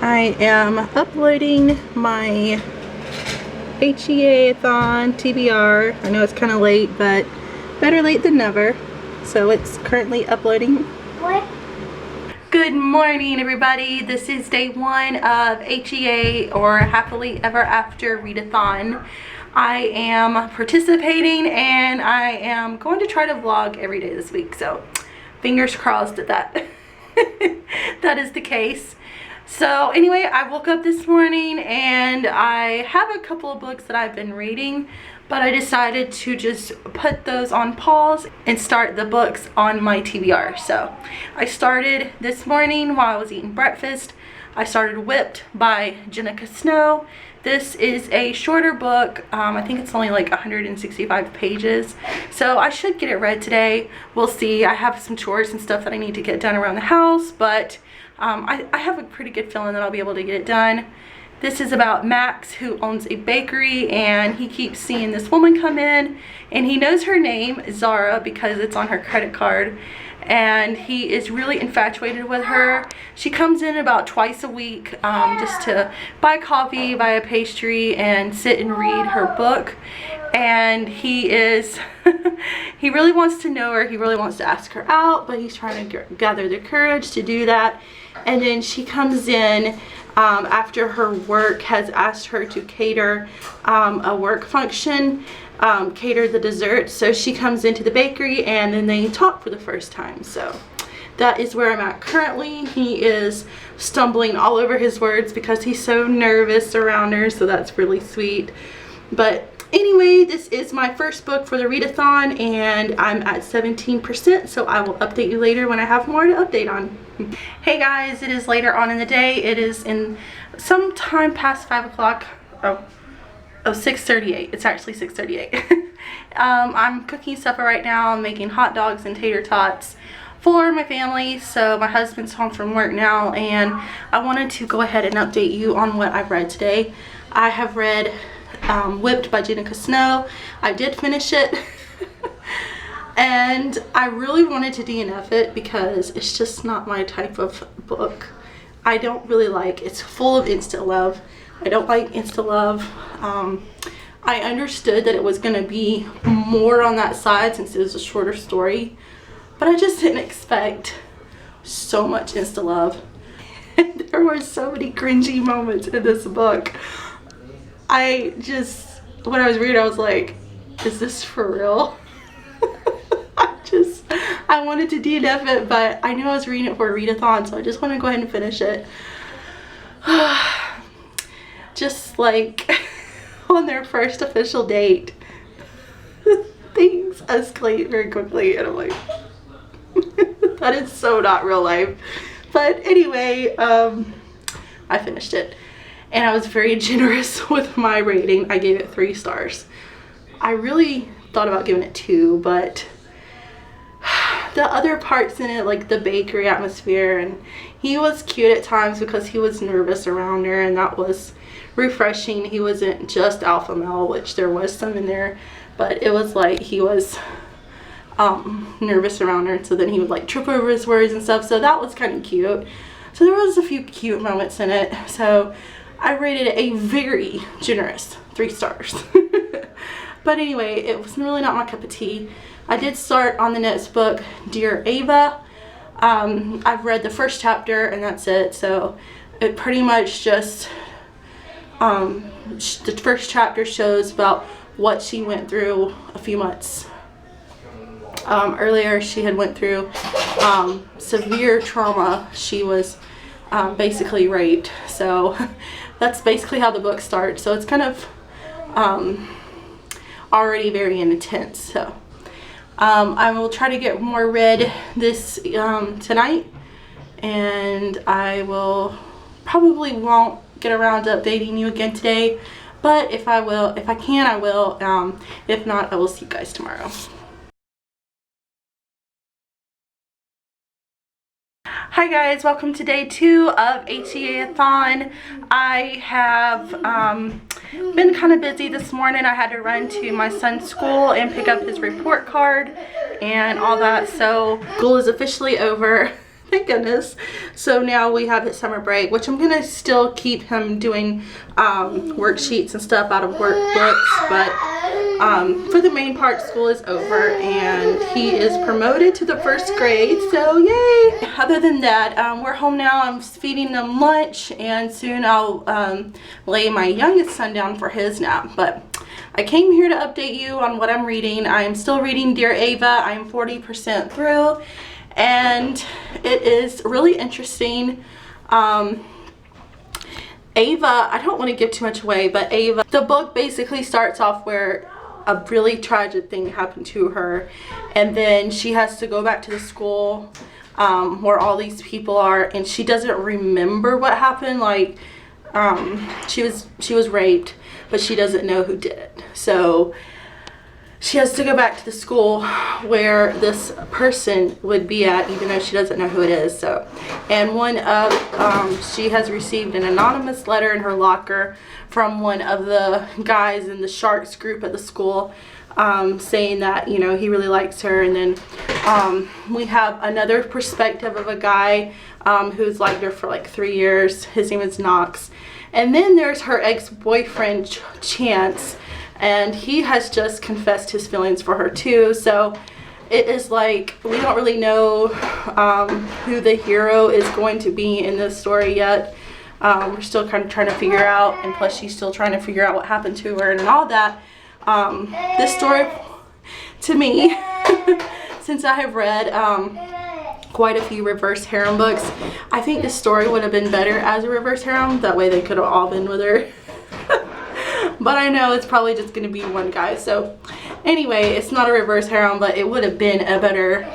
I am uploading my HEA-Athon TBR. I know it's kind of late, but better late than never. So it's currently uploading. What? Good morning, everybody. This is day one of HEA, or Happily Ever After Readathon. I am participating and I am going to try to vlog every day this week. So fingers crossed that that is the case. So anyway, I woke up this morning and I have a couple of books that I've been reading, but I decided to just put those on pause and start the books on my TBR. So I started this morning while I was eating breakfast. I started Whipped by Jenica Snow. This is a shorter book. I think it's only like 165 pages. So I should get it read today. We'll see. I have some chores and stuff that I need to get done around the house, but I have a pretty good feeling that I'll be able to get it done. This is about Max, who owns a bakery, and he keeps seeing this woman come in, and he knows her name, Zara, because it's on her credit card, and he is really infatuated with her. She comes in about twice a week just to buy coffee, buy a pastry, and sit and read her book. And he is he really wants to know her, he really wants to ask her out, but he's trying to gather the courage to do that. And then she comes in after her work has asked her to cater a work function, cater the dessert. So she comes into the bakery and then they talk for the first time. So that is where I'm at currently. He is stumbling all over his words because he's so nervous around her, so that's really sweet. But anyway, this is my first book for the Readathon and I'm at 17%, so I will update you later when I have more to update on. Hey guys, it is later on in the day. It is in some time past 5 o'clock. Oh, 6:38. It's actually 6:38. I'm cooking supper right now. I'm making hot dogs and tater tots for my family. So my husband's home from work now, and I wanted to go ahead and update you on what I've read today. I have read Whipped by Jenica Snow. I did finish it. And I really wanted to DNF it because it's just not my type of book. I don't really like, it's full of insta love. I don't like insta love. I understood that it was going to be more on that side since it was a shorter story, but I just didn't expect so much insta love. And there were so many cringy moments in this book. When I was reading, I was like, is this for real? I wanted to DNF it, but I knew I was reading it for a readathon, so I just want to go ahead and finish it. Just like on their first official date, things escalate very quickly, and I'm like, that is so not real life. But anyway, I finished it, and I was very generous with my rating. I gave it 3 stars. I really thought about giving it 2, but the other parts in it, like the bakery atmosphere, and he was cute at times because he was nervous around her, and that was refreshing. He wasn't just alpha male, which there was some in there, but it was like he was nervous around her, so then he would like trip over his words and stuff, so that was kind of cute. So there was a few cute moments in it, so I rated it a very generous 3 stars. But anyway, it was really not my cup of tea. I did start on the next book, Dear Ava. I've read the first chapter and that's it. So it pretty much just, the first chapter shows about what she went through a few months earlier. She had went through severe trauma. She was basically raped. So that's basically how the book starts. So it's kind of already very intense. So I will try to get more read this tonight, and I will probably won't get around to updating you again today, but if I can, I will. If not, I will see you guys tomorrow. Hi guys, welcome to day 2 of HEA-Athon. I have been kind of busy this morning. I had to run to my son's school and pick up his report card and all that. So school is officially over. Thank goodness. So now we have his summer break, which I'm gonna still keep him doing worksheets and stuff out of workbooks, but for the main part, school is over and he is promoted to the 1st grade, so yay. Other than that, we're home now. I'm feeding them lunch, and soon I'll lay my youngest son down for his nap. But I came here to update you on what I'm reading. I am still reading Dear Ava. I am 40% through, and it is really interesting. Ava, I don't want to give too much away, but Ava, the book basically starts off where a really tragic thing happened to her, and then she has to go back to the school where all these people are, and she doesn't remember what happened. Like she was raped, but she doesn't know who did it. So she has to go back to the school where this person would be at, even though she doesn't know who it is. So, and she has received an anonymous letter in her locker from one of the guys in the Sharks group at the school, saying that, you know, he really likes her. And then we have another perspective of a guy who's liked her for like 3 years. His name is Knox. And then there's her ex-boyfriend Chance, and he has just confessed his feelings for her too. So it is like, we don't really know who the hero is going to be in this story yet. We're still kind of trying to figure out, and plus she's still trying to figure out what happened to her and all that. This story, to me, since I have read quite a few reverse harem books, I think this story would have been better as a reverse harem. That way they could have all been with her. But I know it's probably just going to be one guy. So anyway, it's not a reverse harem, but it would have been a better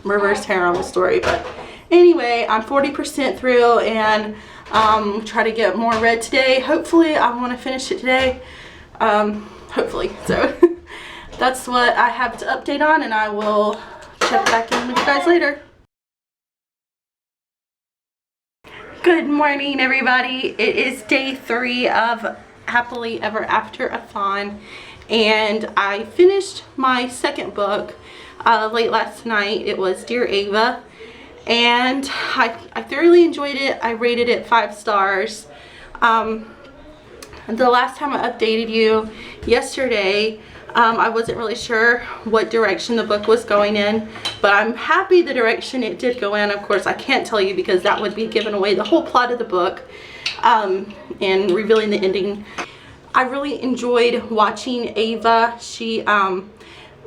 reverse harem story. But anyway, I'm 40% through, and try to get more read today. Hopefully I want to finish it today. Hopefully. So that's what I have to update on, and I will check back in with you guys later. Good morning, everybody. It is day 3 of Happily Ever After-Athon, and I finished my second book late last night. It was Dear Ava, and I thoroughly enjoyed it. I rated it 5 stars. The last time I updated you yesterday, I wasn't really sure what direction the book was going in, but I'm happy the direction it did go in. Of course, I can't tell you because that would be giving away the whole plot of the book and revealing the ending. I really enjoyed watching Ava. She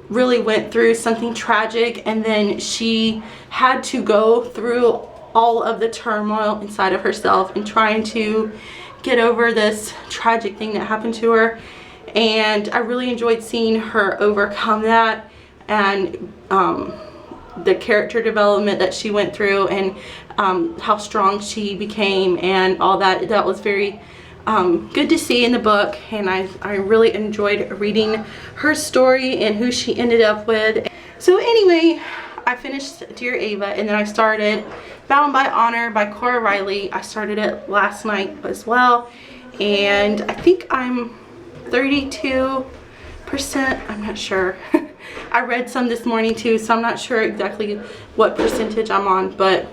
really went through something tragic, and then she had to go through all of the turmoil inside of herself and trying to get over this tragic thing that happened to her. And I really enjoyed seeing her overcome that, and the character development that she went through, and how strong she became, and all that. That was very good to see in the book, and I really enjoyed reading her story and who she ended up with. So anyway, I finished Dear Ava, and then I started Bound by Honor by Cora Riley. I started it last night as well, and I think I'm 32%, I'm not sure. I read some this morning too, so I'm not sure exactly what percentage I'm on, but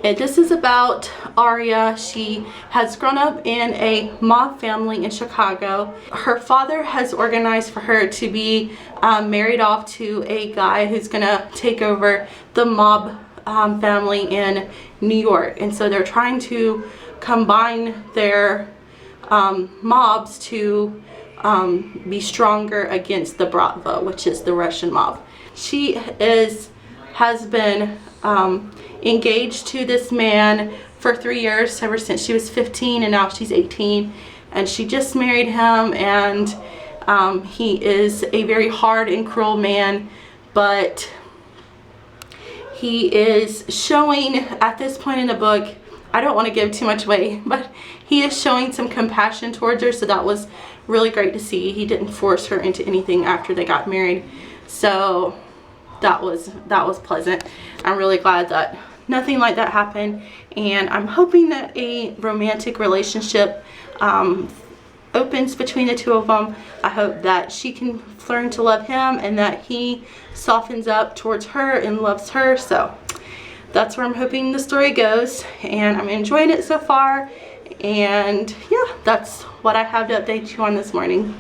this is about Aria. She has grown up in a mob family in Chicago. Her father has organized for her to be married off to a guy who's gonna take over the mob family in New York, and so they're trying to combine their mobs to be stronger against the Bratva, which is the Russian mob. She has been engaged to this man for 3 years, ever since she was 15, and now she's 18, and she just married him, and he is a very hard and cruel man, but he is showing at this point in the book, I don't want to give too much away, but he is showing some compassion towards her, so that was really great to see. He didn't force her into anything after they got married, so that was pleasant. I'm really glad that nothing like that happened, and I'm hoping that a romantic relationship opens between the two of them. I hope that she can learn to love him, and that he softens up towards her and loves her. So that's where I'm hoping the story goes, and I'm enjoying it so far. And yeah, that's what I have to update you on this morning.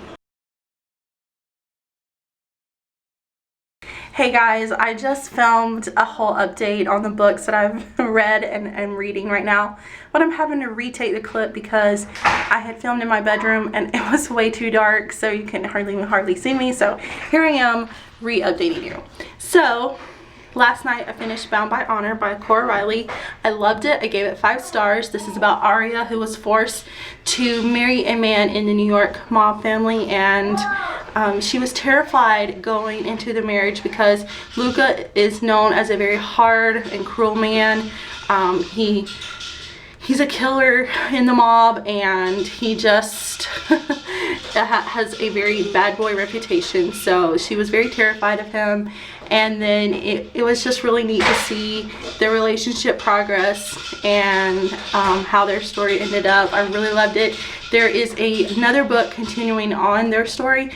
Hey guys, I just filmed a whole update on the books that I've read and am reading right now, but I'm having to retake the clip because I had filmed in my bedroom and it was way too dark, so you can hardly see me. So here I am re-updating you. So last night I finished Bound by Honor by Cora Riley. I loved it. I gave it 5 stars. This is about Aria, who was forced to marry a man in the New York mob family, and she was terrified going into the marriage because Luca is known as a very hard and cruel man. He's a killer in the mob, and he just has a very bad boy reputation. So she was very terrified of him. And then it was just really neat to see their relationship progress and how their story ended up. I really loved it. There is another book continuing on their story,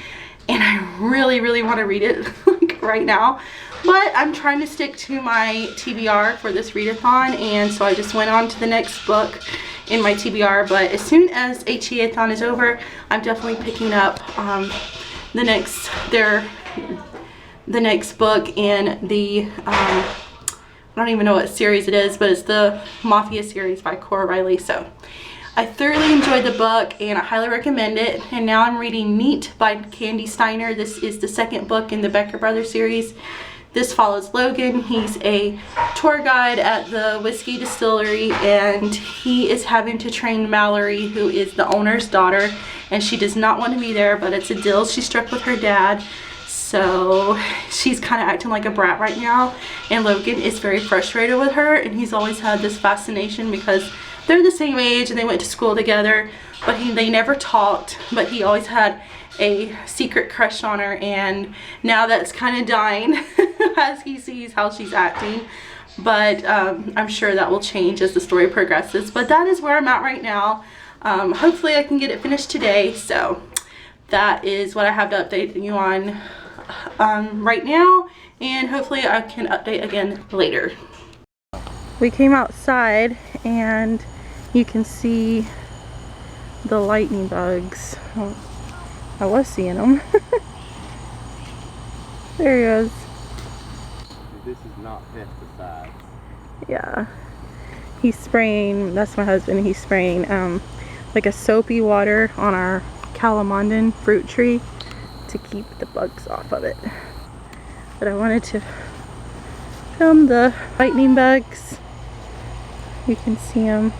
and I really want to read it like right now. But I'm trying to stick to my TBR for this readathon, and so I just went on to the next book in my TBR. But as soon as HEA-Athon is over, I'm definitely picking up the next book in the I don't even know what series it is, but it's the Mafia series by Cora Riley. So I thoroughly enjoyed the book and I highly recommend it. And now I'm reading Neat by Candy Steiner. This is the second book in the Becker Brothers series. This follows Logan. He's a tour guide at the whiskey distillery, and he is having to train Mallory, who is the owner's daughter, and she does not want to be there, but it's a deal she struck with her dad. So she's kind of acting like a brat right now, and Logan is very frustrated with her, and he's always had this fascination because they're the same age and they went to school together, but they never talked, but he always had a secret crush on her, and now that's kind of dying as he sees how she's acting. But I'm sure that will change as the story progresses. But that is where I'm at right now. Hopefully I can get it finished today. So that is what I have to update you on right now, and hopefully I can update again later. We came outside and you can see the lightning bugs. I was seeing them. There he goes. This is not pesticides. Yeah. He's spraying, that's my husband, he's spraying like a soapy water on our calamondin fruit tree to keep the bugs off of it. But I wanted to film the lightning bugs. You can see them.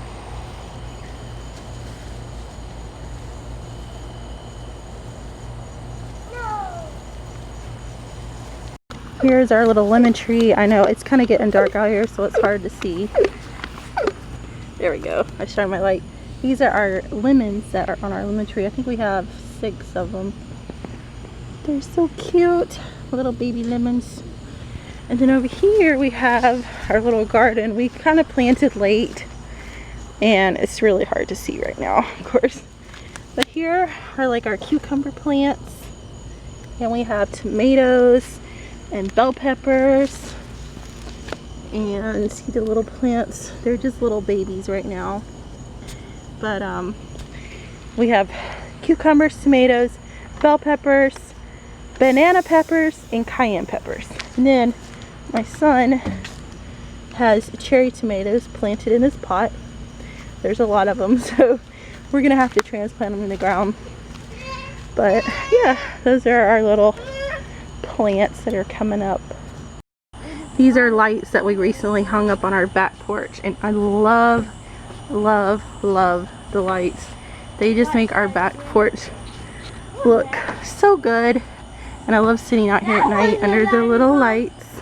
Here's our little lemon tree. I know it's kind of getting dark out here, so it's hard to see. There we go. I shine my light. These are our lemons that are on our lemon tree. I think we have 6 of them. They're so cute. Little baby lemons. And then over here we have our little garden. We kind of planted late, and it's really hard to see right now, of course. But here are like our cucumber plants. And we have tomatoes and bell peppers, and see the little plants, they're just little babies right now, but we have cucumbers, tomatoes, bell peppers, banana peppers, and cayenne peppers. And then my son has cherry tomatoes planted in his pot. There's a lot of them, so we're gonna have to transplant them in the ground. But yeah, those are our little plants that are coming up. These are lights that we recently hung up on our back porch, and I love the lights. They just make our back porch look so good, and I love sitting out here at night under the little lights.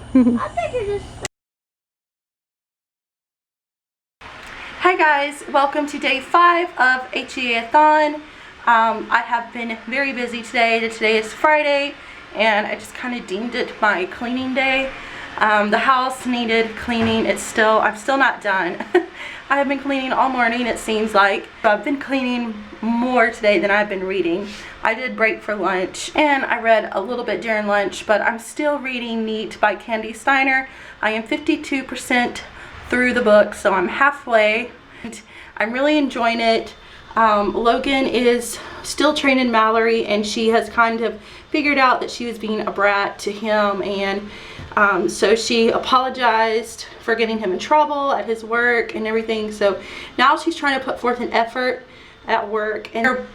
Hi guys, welcome to day 5 of HEA-Athon. I have been very busy today. Today is Friday, and I just kind of deemed it my cleaning day. The house needed cleaning. I'm still not done. I have been cleaning all morning, it seems like. I've been cleaning more today than I've been reading. I did break for lunch, and I read a little bit during lunch, but I'm still reading Neat by Candy Steiner. I am 52% through the book, so I'm halfway. I'm really enjoying it. Logan is still training Mallory, and she has kind of figured out that she was being a brat to him, and so she apologized for getting him in trouble at his work and everything. So now she's trying to put forth an effort at work, and they're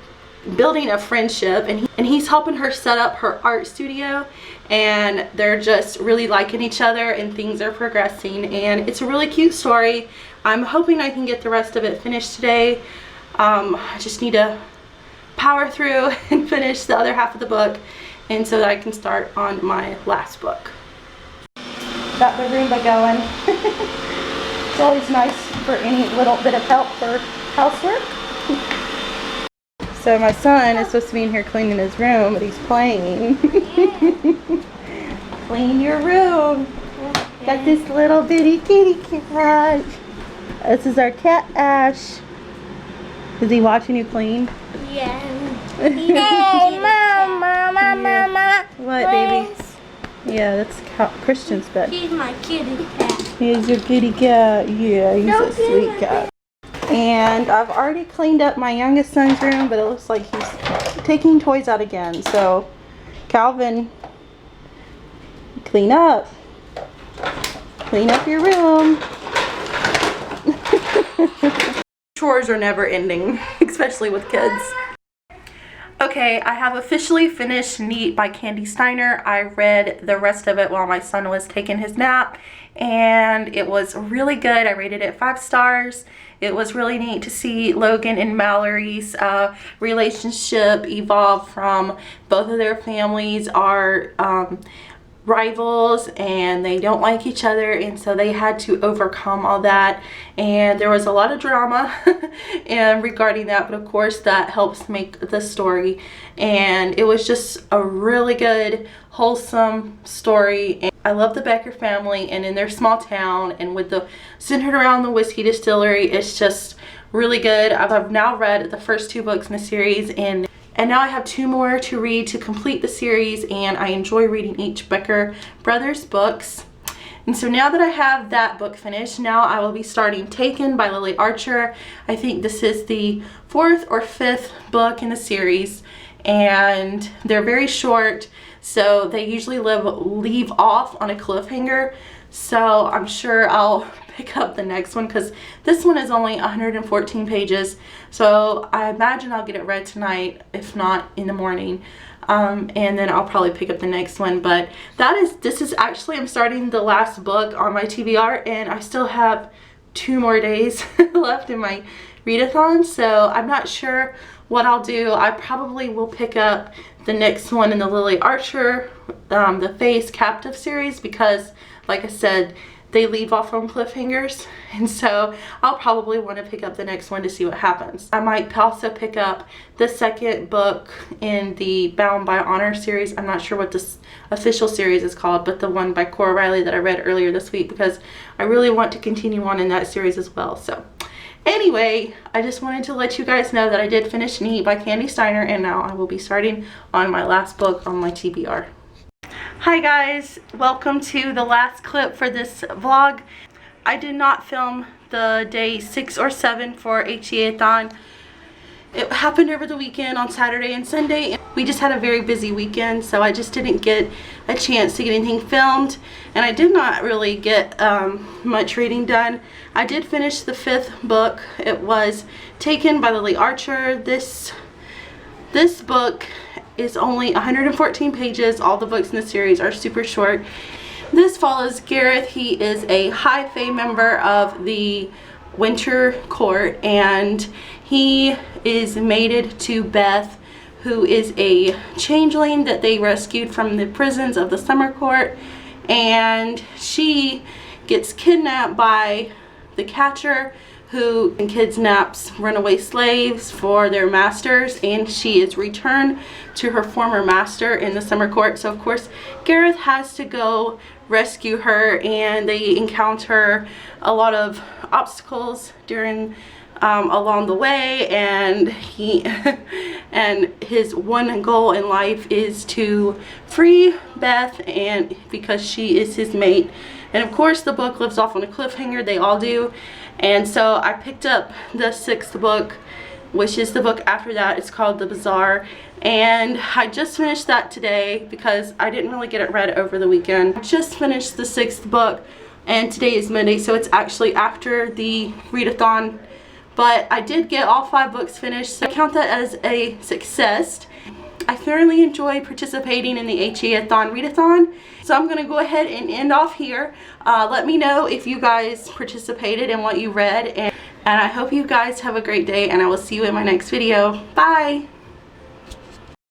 building a friendship, and he's helping her set up her art studio, and they're just really liking each other, and things are progressing, and it's a really cute story. I'm hoping I can get the rest of it finished today. I just need to power through and finish the other half of the book, and so that I can start on my last book. Got the Roomba going. It's always nice for any little bit of help for housework. So my son is supposed to be in here cleaning his room, but he's playing. Clean your room. Got this little bitty kitty cat. This is our cat, Ash. Is he watching you clean? Yeah. Hey, Mama. What, baby? Yeah, that's Christian's bed. He's my kitty cat. He's your kitty cat. Yeah, he's a sweet cat. And I've already cleaned up my youngest son's room, but it looks like he's taking toys out again. So, Calvin, clean up. Clean up your room. Chores are never ending, especially with kids. Okay, I have officially finished Neat by Candy Steiner. I read the rest of it while my son was taking his nap, and it was really good. I rated it 5 stars. It was really neat to see Logan and Mallory's relationship evolve from both of their families are rivals, and they don't like each other, and so they had to overcome all that, and there was a lot of drama and regarding that, but of course that helps make the story, and it was just a really good wholesome story. And I love the Becker family, and in their small town, and with the centered around the whiskey distillery, it's just really good. I've now read the first 2 books in the series, and now I have 2 more to read to complete the series, and I enjoy reading each Becker Brothers books. And so now that I have that book finished, now I will be starting Taken by Lily Archer. I think this is the 4th or 5th book in the series, and they're very short, so they usually leave off on a cliffhanger. So I'm sure I'll pick up the next one, because this one is only 114 pages, so I imagine I'll get it read tonight, if not in the morning, and then I'll probably pick up the next one. But this is actually, I'm starting the last book on my TBR, and I still have 2 more days left in my readathon, so I'm not sure what I'll do. I probably will pick up the next one in the Lily Archer, the Face Captive series, because like I said, they leave off on cliffhangers, and so I'll probably want to pick up the next one to see what happens. I might also pick up the 2nd book in the Bound by Honor series. I'm not sure what this official series is called, but the one by Cora Riley that I read earlier this week, because I really want to continue on in that series as well. So anyway, I just wanted to let you guys know that I did finish Neat by Candy Steiner, and now I will be starting on my last book on my TBR. Hi guys, welcome to the last clip for this vlog. I did not film the day 6 or 7 for HEA-Athon. It happened over the weekend on Saturday and Sunday. We just had a very busy weekend, so I just didn't get a chance to get anything filmed, and I did not really get much reading done. I did finish the 5th book. It was Taken by Lily Archer. This book is only 114 pages. All the books in the series are super short. This follows Gareth. He is a high fae member of the Winter Court, and he is mated to Beth, who is a changeling that they rescued from the prisons of the Summer Court, and she gets kidnapped by the Catcher, who kidnaps runaway slaves for their masters, and she is returned to her former master in the Summer Court. So of course Gareth has to go rescue her, and they encounter a lot of obstacles during along the way, and his one goal in life is to free Beth, and because she is his mate, And of course the book lives off on a cliffhanger, they all do. And so I picked up the 6th book, which is the book after that. It's called The Bazaar, and I just finished that today because I didn't really get it read over the weekend. I just finished the 6th book, and today is Monday, so it's actually after the Readathon, but I did get all 5 books finished, so I count that as a success. I thoroughly enjoy participating in the HEA-Athon Readathon, so I'm going to go ahead and end off here. Let me know if you guys participated and what you read, and I hope you guys have a great day, and I will see you in my next video. Bye!